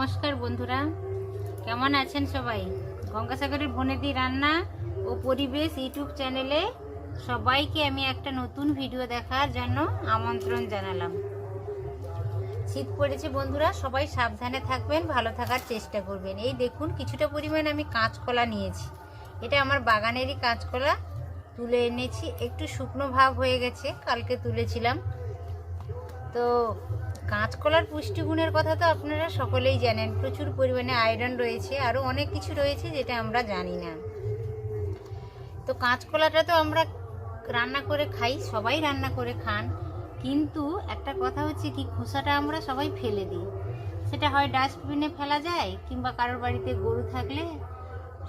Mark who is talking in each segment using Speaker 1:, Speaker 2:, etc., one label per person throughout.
Speaker 1: নমস্কার বন্ধুরা, কেমন আছেন সবাই? গঙ্গাসাগরের বনেদি রান্না ও পরিবেশ ইউটিউব চ্যানেলে সবাইকে আমি একটা নতুন ভিডিও দেখার জন্য আমন্ত্রণ জানালাম। শীত পড়েছে বন্ধুরা, সবাই সাবধানে থাকবেন, ভালো থাকার চেষ্টা করবেন। এই দেখুন কিছুটা পরিমাণ আমি কাঁচকলা নিয়েছি। এটা আমার বাগানেরই কাঁচকলা, তুলে এনেছি। একটু শুকনো ভাব হয়ে গেছে, কালকে তুলেছিলাম। তো কাঁচকলার পুষ্টিগুণের কথা তো আপনারা সকলেই জানেন। প্রচুর পরিমাণে আয়রন রয়েছে, আরও অনেক কিছু রয়েছে যেটা আমরা জানি না। তো কাঁচকলাটা তো আমরা রান্না করে খাই, সবাই রান্না করে খান, কিন্তু একটা কথা হচ্ছে কি, খোসাটা আমরা সবাই ফেলে দিই। সেটা হয় ডাস্টবিনে ফেলা যায়, কিংবা কারোর বাড়িতে গরু থাকলে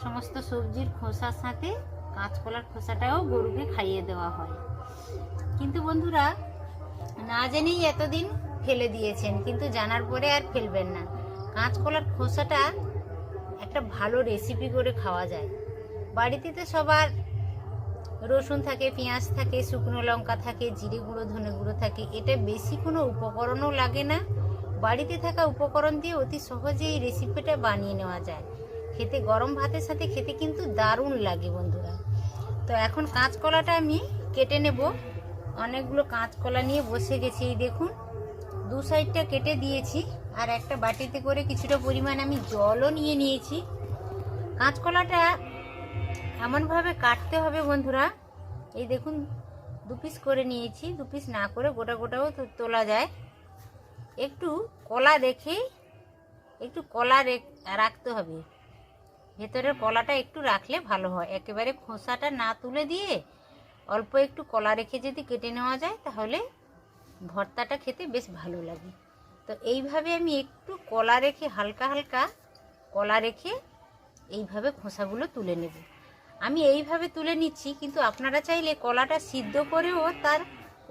Speaker 1: সমস্ত সবজির খোসার সাথে কাঁচকলার খোসাটাও গরুকে খাইয়ে দেওয়া হয়। কিন্তু বন্ধুরা, না জেনেই এতদিন ফেলে দিয়েছেন, কিন্তু জানার পরে আর ফেলবেন না। কাঁচকলার খোসাটা একটা ভালো রেসিপি করে খাওয়া যায়। বাড়িতে তো সবার রসুন থাকে, পেঁয়াজ থাকে, শুকনো লঙ্কা থাকে, জিরে গুঁড়ো, ধনে গুঁড়ো থাকে। এটা বেশি কোনো উপকরণও লাগে না। বাড়িতে থাকা উপকরণ দিয়ে অতি সহজে এই রেসিপিটা বানিয়ে নেওয়া যায়। খেতে গরম ভাতের সাথে খেতে কিন্তু দারুণ লাগে বন্ধুরা। তো এখন কাঁচকলাটা আমি কেটে নেব। অনেকগুলো কাঁচকলা নিয়ে বসে গেছি। এই দেখুন, দু সাইডটা কেটে দিয়েছি, আর একটা বাটিতে করে কিছুটা পরিমাণ আমি জলও নিয়ে নিয়েছি। কাঁচকলাটা এমনভাবে কাটতে হবে বন্ধুরা, এই দেখুন দু পিস করে নিয়েছি। দু পিস না করে গোটা গোটাও তোলা যায়। একটু কলা রেখে, একটু কলা রাখতে হবে। ভেতরের কলাটা একটু রাখলে ভালো হয়। একেবারে খোসাটা না তুলে দিয়ে অল্প একটু কলা রেখে যদি কেটে নেওয়া যায়, তাহলে ভর্তাটা খেতে বেশ ভালো লাগে। তো এইভাবে আমি একটু কলা রেখে, হালকা হালকা কলা রেখে এইভাবে খোসাগুলো তুলে নেব। আমি এইভাবে তুলে নিচ্ছি, কিন্তু আপনারা চাইলে কলাটা সিদ্ধ করেও তার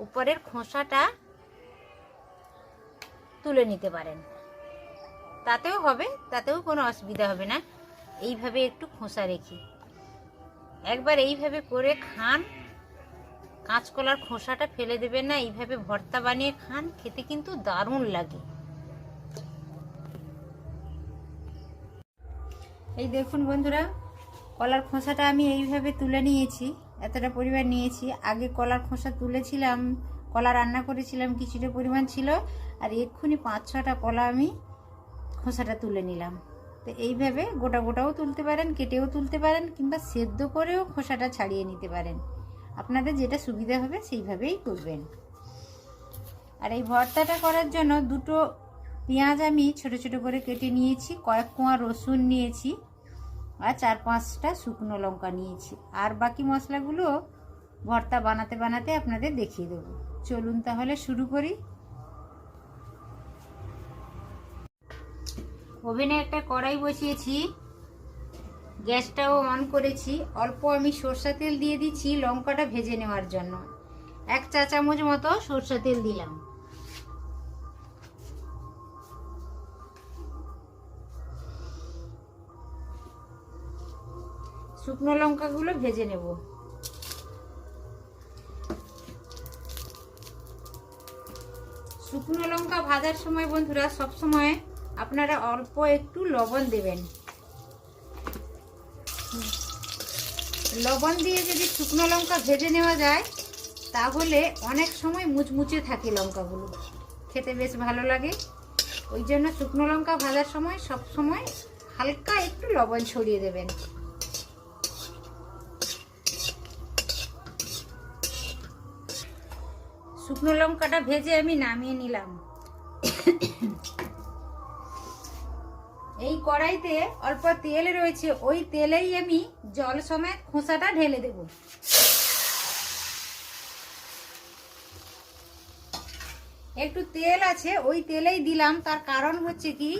Speaker 1: উপরের খোসাটা তুলে নিতে পারেন, তাতেও হবে, তাতেও কোনো অসুবিধা হবে না। এইভাবে একটু খোসা রেখে একবার এইভাবে করে খান। কাঁচকলার খোসাটা ফেলে দেবেন না, এইভাবে ভর্তা বানিয়ে খান, খেতে কিন্তু দারুণ লাগে। এই দেখুন বন্ধুরা, কলার খোসাটা আমি এইভাবে তুলে নিয়েছি। এতটা পরিমাণ নিয়েছি। আগে কলার খোসা তুলেছিলাম, কলা রান্না করেছিলাম, কিছুটা পরিমাণ ছিল, আর এক্ষুনি 5-6টা কলা আমি খোসাটা তুলে নিলাম। তো এইভাবে গোটা গোটাও তুলতে পারেন, কেটেও তুলতে পারেন, কিংবা সেদ্ধ করেও খোসাটা ছাড়িয়ে নিতে পারেন। আপনাদের যেটা সুবিধা হবে সেইভাবেই করবেন। আর এই ভর্তাটা করার জন্য দুটো পেঁয়াজ আমি ছোট ছোট করে কেটে নিয়েছি, কয়েক কোয়া রসুন নিয়েছি, আর 4-5টা শুকনো লঙ্কা নিয়েছি। আর বাকি মশলাগুলো ভর্তা বানাতে বানাতে আপনাদের দেখিয়ে দেবো। চলুন তাহলে শুরু করি। ওভেনে একটা কড়াই বসিয়েছি, গ্যাসটাও অন করেছি। অল্প আমি সরষা তেল দিয়ে দিচ্ছি লঙ্কাটা ভেজে নেওয়ার জন্য। 1 চা চামচ মতো সরষা তেল দিলাম। শুকনো লঙ্কাগুলো ভেজে নেব। শুকনো লঙ্কা ভাজার সময় বন্ধুরা সবসময় আপনারা অল্প একটু লবণ দেবেন। লবণ দিয়ে যদি শুকনো লঙ্কা ভেজে নেওয়া যায়, তাহলে অনেক সময় মুচমুচে থাকে লঙ্কাগুলো, খেতে বেশ ভালো লাগে। ওই জন্য শুকনো লঙ্কা ভাজার সময় সব সময় হালকা একটু লবণ ছড়িয়ে দেবেন। শুকনো লঙ্কাটা ভেজে আমি নামিয়ে নিলাম। এই কড়াইতে অল্প তেল রয়েছে, ওই তেলেই আমি জল সমেত খোসাটা ঢেলে দেব। একটু তেল আছে, ওই তেলেই দিলাম। তার কারণ হচ্ছে কি,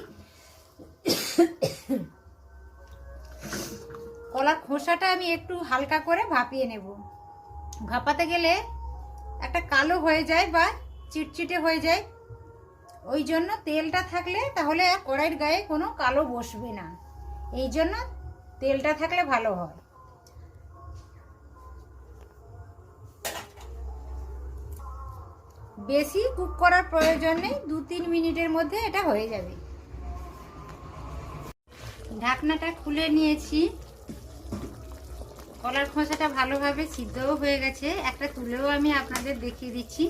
Speaker 1: কলার খোসাটা আমি একটু হালকা করে ভাপিয়ে নেব। ভাপাতে গেলে একটা কালো হয়ে যায় বা চিটচিটে হয়ে যায়। ওই জন্য তেলটা থাকলে তাহলে কড়াইয়ের গায়ে কোনো কালো বসবে না। এই জন্য তেলটা থাকলে ভালো হয়। বেশি কুক করার প্রয়োজন নেই, 2-3 মিনিটের মধ্যে এটা হয়ে যাবে। ঢাকনাটা খুলে নিয়েছি। কলার খোসাটা ভালোভাবে সিদ্ধও হয়ে গেছে। একটা তুলেও আমি আপনাদের দেখিয়ে দিচ্ছি।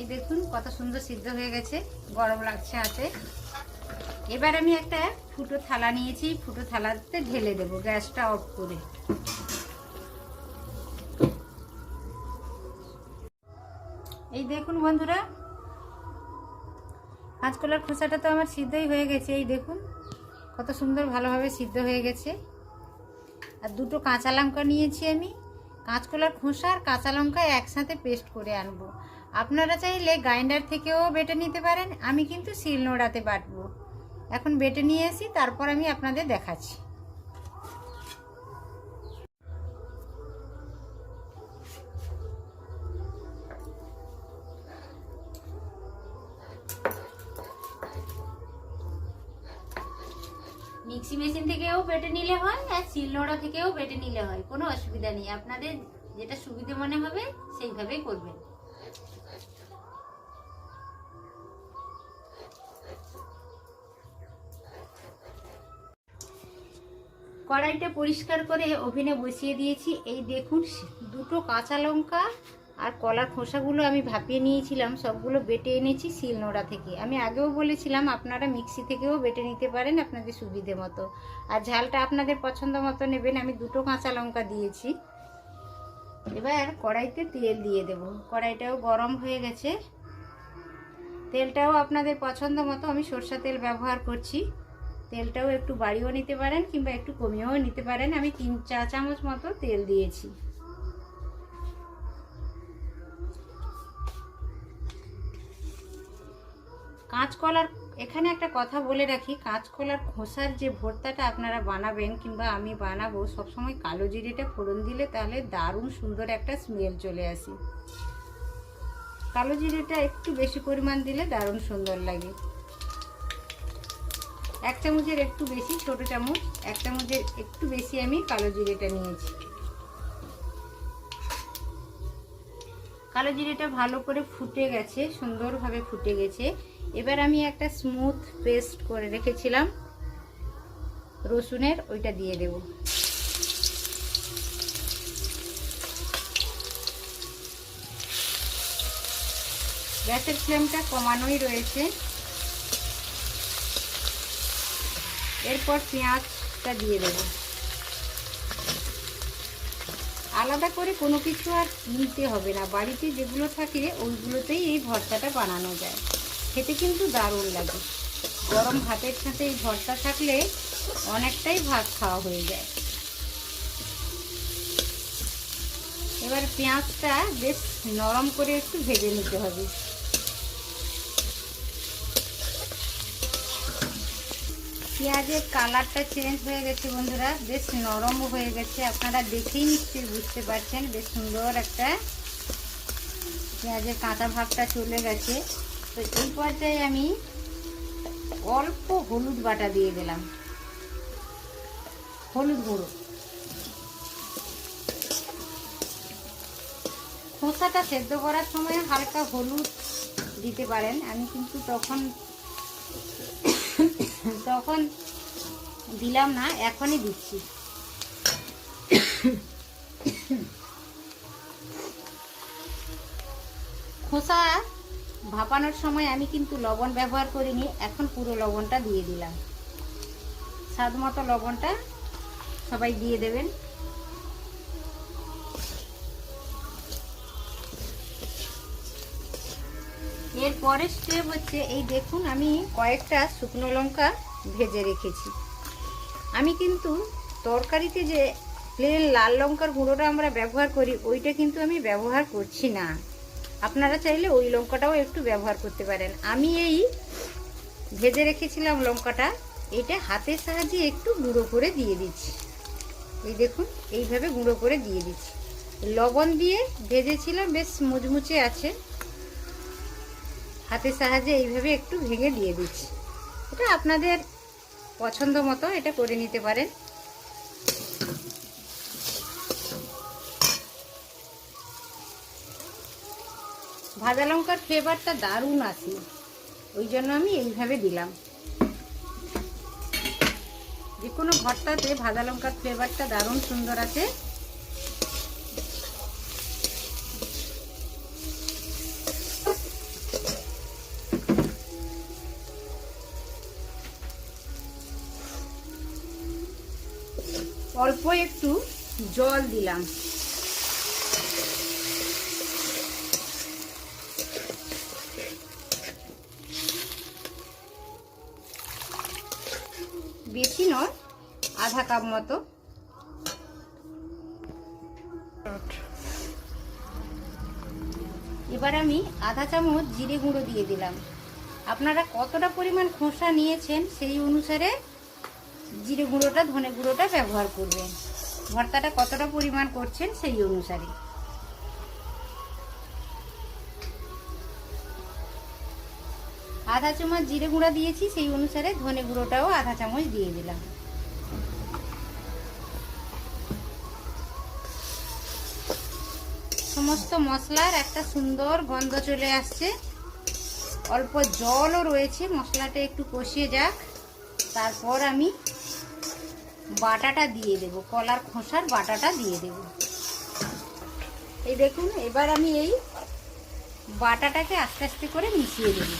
Speaker 1: এই দেখুন কত সুন্দর সিদ্ধ হয়ে গেছে, গরম লাগছে হাতে। এবার আমি একটা ফুটো থালা নিয়েছি, ফুটো থালাতে ঢেলে দেবো গ্যাসটা অফ করে। এই দেখুন বন্ধুরা, কাঁচকলার খোসাটা তো আমার সিদ্ধই হয়ে গেছে। এই দেখুন কত সুন্দর ভালোভাবে সিদ্ধ হয়ে গেছে। আর দুটো কাঁচা লঙ্কা নিয়েছি আমি। কাঁচকলার খোসা আর কাঁচা লঙ্কা একসাথে পেস্ট করে আনবো। আপনারা চাইলে গ্রাইন্ডার থেকেও বেটে নিতে পারেন, আমি কিন্তু শিলনোড়াতে বাটবো। এখন বেটে নিয়ে আসি, তারপর আমি আপনাদের দেখাচ্ছি। মিক্সি মেশিন থেকেও বেটে নিলে হয় আর শিলনোড়া থেকেও বেটে নিলে হয়, কোনো অসুবিধা নেই। আপনাদের যেটা সুবিধে মনে হবে সেইভাবেই করবেন। কড়াইটা পরিষ্কার করে ওভেনে বসিয়ে দিয়েছি। এই দেখুন দুটো কাঁচা লঙ্কা আর কলার খোসাগুলো আমি ভাপিয়ে নিয়েছিলাম, সবগুলো বেটে এনেছি শিলনোড়া থেকে। আমি আগেও বলেছিলাম আপনারা মিক্সি থেকেও বেটে নিতে পারেন আপনাদের সুবিধে মতো, আর ঝালটা আপনাদের পছন্দ মতো নেবেন। আমি দুটো কাঁচা লঙ্কা দিয়েছি। এবার কড়াইতে তেল দিয়ে দেব। কড়াইটাও গরম হয়ে গেছে। তেলটাও আপনাদের পছন্দ মতো, আমি সরষা তেল ব্যবহার করছি। তেলটাও একটু বাড়িয়েও নিতে পারেন কিংবা একটু কমিয়েও নিতে পারেন। আমি 3 চা চামচ মতো তেল দিয়েছি। কাঁচকলার, এখানে একটা কথা বলে রাখি, কাঁচকলার খোসার যে ভর্তাটা আপনারা বানাবেন কিংবা আমি বানাবো, সবসময় কালো জিরেটা ফোড়ন দিলে তাহলে দারুণ সুন্দর একটা স্মেল চলে আসে। কালো জিরেটা একটু বেশি পরিমাণ দিলে দারুণ সুন্দর লাগে। 1 চামচের একটু বেশি, ছোট চামচ 1 চামচের একটু বেশি আমি কালো জিরেটা নিয়েছি। কালো জিরেটা ভালো করে ফুটে গেছে, সুন্দরভাবে ফুটে গেছে। এবার আমি একটা স্মুথ পেস্ট করে রেখেছিলাম রসুনের, ওইটা দিয়ে দেব। গ্যাসের ফ্লেমটা কমানোই রয়েছে। এরপর পেঁয়াজটা দিয়ে দেব। আলাদা করে কোনো কিছু আর নিতে হবে না, বাড়িতে যেগুলো থাকে ওইগুলোতেই এই ভর্তাটা বানানো যায়। খেতে কিন্তু দারুণ লাগে। গরম ভাতের সাথে এই ভর্তা থাকলে অনেকটাই ভাত খাওয়া হয়ে যায়। এবার পেঁয়াজটা বেশ নরম করে একটু ভেজে নিতে হবে। পেঁয়াজের কালারটা চেঞ্জ হয়ে গেছে বন্ধুরা, বেশ নরমও হয়ে গেছে। আপনারা দেখেই নিশ্চয়ই বুঝতে পারছেন, বেশ সুন্দর একটা পেঁয়াজের কাঁচা ভাবটা চলে গেছে। তো এই পর্যায়ে আমি অল্প হলুদ বাটা দিয়ে দিলাম, হলুদ গুঁড়ো। খোসাটা সেদ্ধ করার সময় হালকা হলুদ দিতে পারেন, আমি কিন্তু তখন দিলাম না, এখনই দিচ্ছি। খোসা ভাপানোর সময় আমি কিন্তু লবণ ব্যবহার করিনি, এখন পুরো লবণটা দিয়ে দিলাম। স্বাদ মতো লবণটা সবাই দিয়ে দেবেন। এরপরে স্টেপ হচ্ছে, এই দেখুন আমি কয়েকটা শুকনো লঙ্কা ভেজে রেখেছি। আমি কিন্তু তরকারিতে যে প্লেন লাল লঙ্কার গুঁড়োটা আমরা ব্যবহার করি, ওইটা কিন্তু আমি ব্যবহার করছি না। আপনারা চাইলে ওই লঙ্কাটাও একটু ব্যবহার করতে পারেন। আমি এই ভেজে রেখেছিলাম লঙ্কাটা, এটা হাতের সাহায্যে একটু গুঁড়ো করে দিয়ে দিচ্ছি। এই দেখুন এইভাবে গুঁড়ো করে দিয়ে দিচ্ছি। লবণ দিয়ে ভেজেছিলাম, বেশ মুচমুচে আছে। হাতের সাহায্যে এইভাবে একটু ভেঙে দিয়ে দিচ্ছি। এটা আপনাদের পছন্দ মতো এটা করে নিতে পারেন। ভাজা লঙ্কার ফ্লেভারটা দারুণ আসে, ওই জন্য আমি এইভাবে দিলাম। কোনো ভর্তাতে ভাজা লঙ্কার ফ্লেভারটা দারুণ সুন্দর আছে। অল্প একটু জল দিলাম। বেশি নয়, আধা কাপ মতো। এবার আমি আধা চামচ জিরে গুঁড়ো দিয়ে দিলাম। আপনারা কতটা পরিমাণ খোসা নিয়েছেন সেই অনুসারে জিরে গুঁড়োটা ধনে গুঁড়োটা ব্যবহার করবেন। ভর্তাটা কতটা পরিমাণ করছেন সেই অনুসারে। আধা চামচ জিরে গুঁড়া দিয়েছি, সেই অনুসারে ধনে গুঁড়োটাও আধা চামচ দিয়ে দিলাম। সমস্ত মশলার একটা সুন্দর গন্ধ চলে আসছে। অল্প জলও রয়েছে, মশলাটা একটু কষিয়ে যাক, তারপর আমি বাটাটা দিয়ে দেব, কলার খোসার বাটাটা দিয়ে দেব। এই দেখুন, এবার আমি এই বাটাটাকে আস্তে আস্তে করে মিশিয়ে দেব।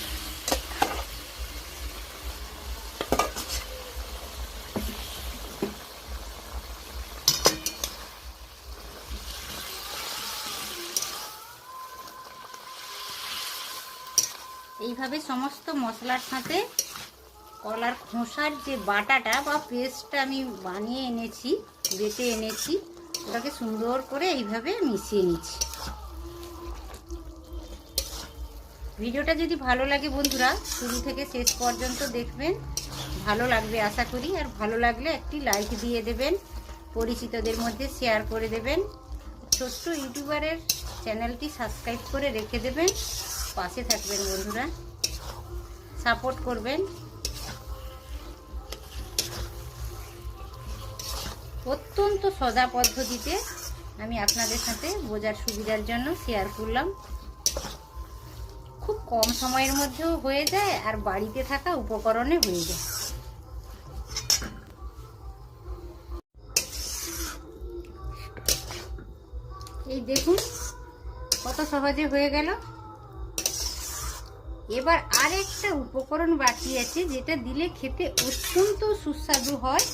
Speaker 1: এইভাবে সমস্ত মশলার সাথে কলার খোসার যে বাটাটা বা পেস্টটা আমি বানিয়ে এনেছি, বেটে এনেছি, ওটাকে সুন্দর করে এইভাবে মিশিয়ে নিচ্ছি। ভিডিওটা যদি ভালো লাগে বন্ধুরা, শুরু থেকে শেষ পর্যন্ত দেখবেন, ভালো লাগবে আশা করি। আর ভালো লাগলে একটি লাইক দিয়ে দেবেন, পরিচিতদের মধ্যে শেয়ার করে দেবেন, ছোট্ট ইউটিউবারের চ্যানেলটি সাবস্ক্রাইব করে রেখে দেবেন। পাশে থাকবেন বন্ধুরা, সাপোর্ট করবেন। অত্যন্ত সোজা পদ্ধতিতে আমি আপনাদের সাথে বোঝার সুবিধার জন্য শেয়ার করলাম। খুব কম সময়ের মধ্যেও হয়ে যায় আর বাড়িতে থাকা উপকরণে হয়ে যায়। এই দেখুন কত সহজে হয়ে গেল। এবার আরেকটা উপকরণ বাকি আছে, যেটা দিলে খেতে অত্যন্ত সুস্বাদু হয়,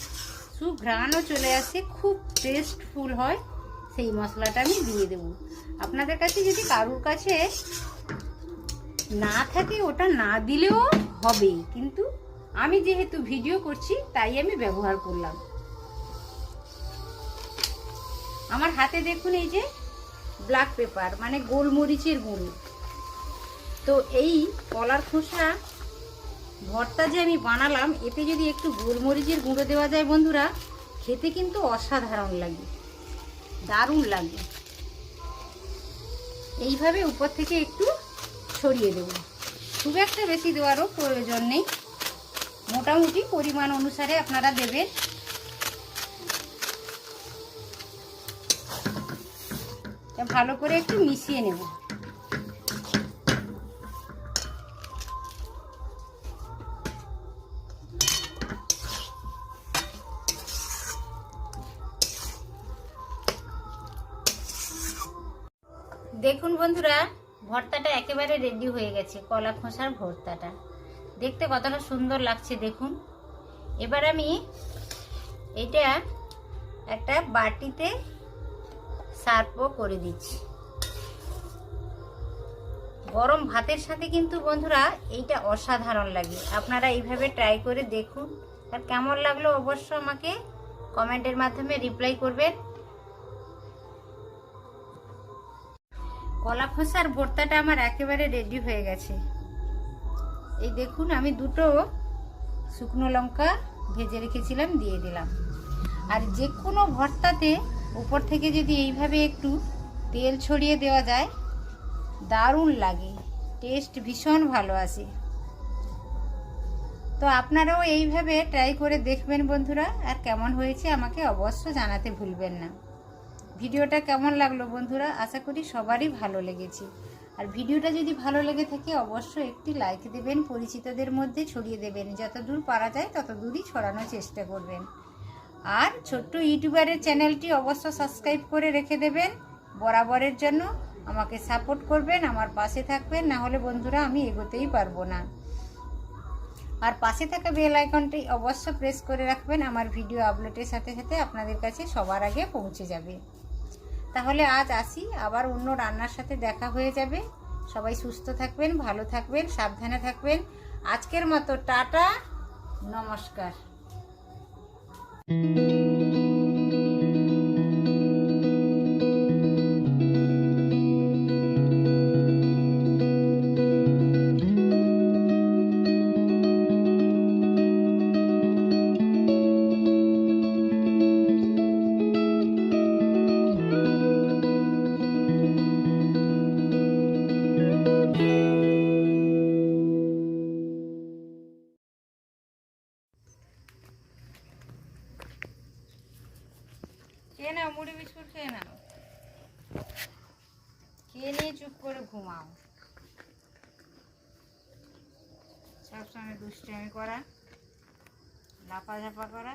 Speaker 1: সুঘ্রাণও চলে আসে, খুব টেস্টফুল হয়। সেই মশলাটা আমি দিয়ে দেব। আপনাদের কাছে যদি কারুর কাছে না থাকে ওটা না দিলেও হবে, কিন্তু আমি যেহেতু ভিডিও করছি তাই আমি ব্যবহার করলাম। আমার হাতে দেখুন এই যে ব্ল্যাক পেপার মানে গোলমরিচের গুঁড়ো। তো এই কলার খোসা ভর্তা যে আমি বানালাম, এতে যদি একটু গোলমরিচের গুঁড়ো দেওয়া যায় বন্ধুরা, খেতে কিন্তু অসাধারণ লাগে, দারুণ লাগে। এইভাবে উপর থেকে একটু ছড়িয়ে দেব, খুব একটা বেশি দেওয়ারও প্রয়োজন নেই, মোটামুটি পরিমাণ অনুসারে আপনারা দেবেন। ভালো করে একটু মিশিয়ে নেব। দেখুন বন্ধুরা, ভর্তাটা একেবারে রেডি হয়ে গেছে। কলা খোসার ভর্তাটা দেখতে কতটা সুন্দর লাগছে দেখুন। এবার আমি এটা একটা বাটিতে সার্ভও করে দিচ্ছি। গরম ভাতের সাথে কিন্তু বন্ধুরা এইটা অসাধারণ লাগে। আপনারা এইভাবে ট্রাই করে দেখুন, আর কেমন লাগলো অবশ্য আমাকে কমেন্টের মাধ্যমে রিপ্লাই করবেন। কলা খোসার ভর্তাটা আমার একেবারে রেডি হয়ে গেছে। এই দেখুন, আমি দুটো শুকনো লঙ্কা ভেজে রেখেছিলাম দিয়ে দিলাম। আর যে কোনো ভর্তাতে উপর থেকে যদি এইভাবে একটু তেল ছড়িয়ে দেওয়া যায়, দারুণ লাগে, টেস্ট ভীষণ ভালো আসে। তো আপনারাও এইভাবে ট্রাই করে দেখবেন বন্ধুরা, আর কেমন হয়েছে আমাকে অবশ্য জানাতে ভুলবেন না। ভিডিওটা কেমন লাগলো বন্ধুরা, আশা করি সবারই ভালো লেগেছে। আর ভিডিওটা যদি ভালো লেগে থাকে অবশ্যই একটি লাইক দেবেন, পরিচিতদের মধ্যে ছড়িয়ে দেবেন, যত দূর পারা যায় তত দূরই ছড়ানোর চেষ্টা করবেন। আর ছোট্ট ইউটিউবারের চ্যানেলটি অবশ্য সাবস্ক্রাইব করে রেখে দেবেন, বরাবরের জন্য আমাকে সাপোর্ট করবেন, আমার পাশে থাকবেন, না হলে বন্ধুরা আমি এগোতেই পারবো না। আর পাশে থাকা বেল আইকনটি অবশ্য প্রেস করে রাখবেন, আমার ভিডিও আপলোডের সাথে সাথে আপনাদের কাছে সবার আগে পৌঁছে যাবে। তাহলে আজ আসি, আবার অন্য রান্নার সাথে দেখা হয়ে যাবে। সবাই সুস্থ থাকবেন, ভালো থাকবেন, সাবধানে থাকবেন। আজকের মতো টাটা, নমস্কার। খেয়ে নাও, মুড়ি বিস্কুট খেয়ে নাও, খেয়ে নিয়ে চুপ করে ঘুমাও। সবসময় দুষ্টামি করা, লাফাঝাপা করা।